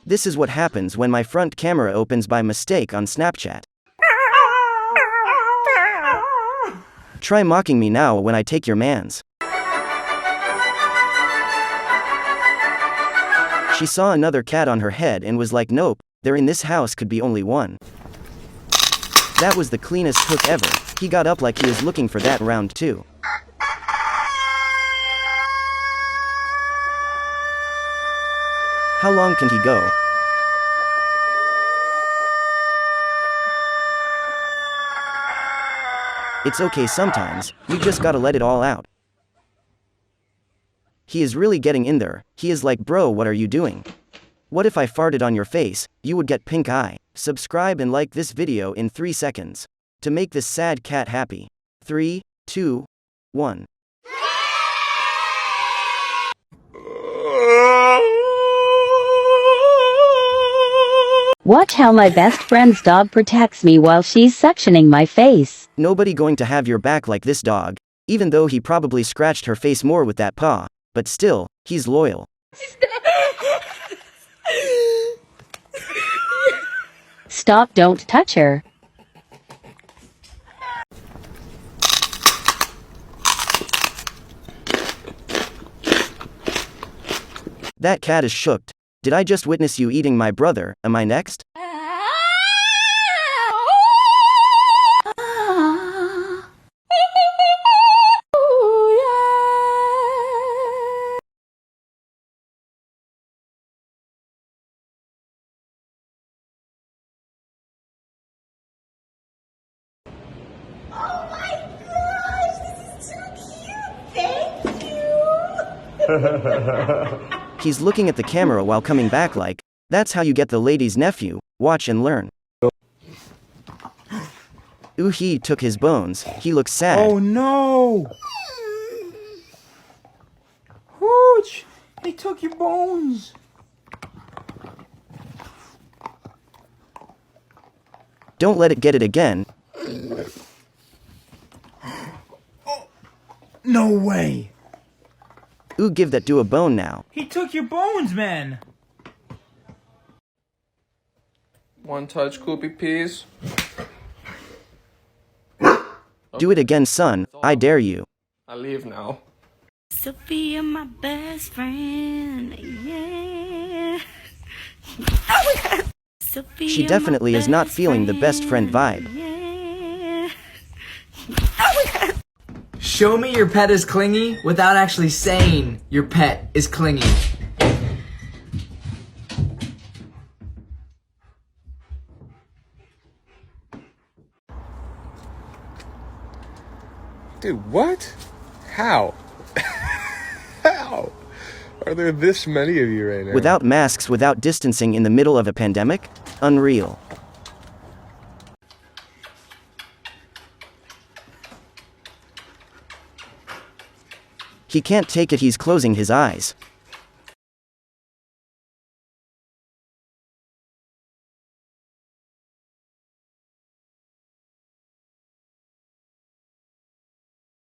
This is what happens when my front camera opens by mistake on Snapchat. Try mocking me now when I take your mans. She saw another cat on her head and was like, nope, there in this house could be only one. That was the cleanest hook ever. He got up like he was looking for that round too. How long can he go? It's okay sometimes, you just gotta let it all out. He is really getting in there. He is like, bro, what are you doing? What if I farted on your face? You would get pink eye. Subscribe and like this video in 3 seconds. To make this sad cat happy. 3, 2, 1. Watch how my best friend's dog protects me while she's suctioning my face. Nobody going to have your back like this dog, even though he probably scratched her face more with that paw, but still, he's loyal. Stop, don't touch her. That cat is shooked. Did I just witness you eating my brother? Am I next? Oh my gosh, this is so cute. Thank you. He's looking at the camera while coming back like, that's how you get the lady's nephew, watch and learn. Ooh, he took his bones, he looks sad. Oh no! Hooch! They took your bones! Don't let it get it again. No way! Ooh, give that dude a bone now. He took your bones, man! One touch, Koopy Peas. Do it again, son, I dare you. I leave now. Sophia, my best friend, yeah. Sophia, She definitely is not feeling the best friend vibe. Yeah. Show me your pet is clingy without actually saying your pet is clingy. Dude, what? How? How? Are there this many of you right now? Without masks, without distancing in the middle of a pandemic? Unreal. He can't take it, he's closing his eyes.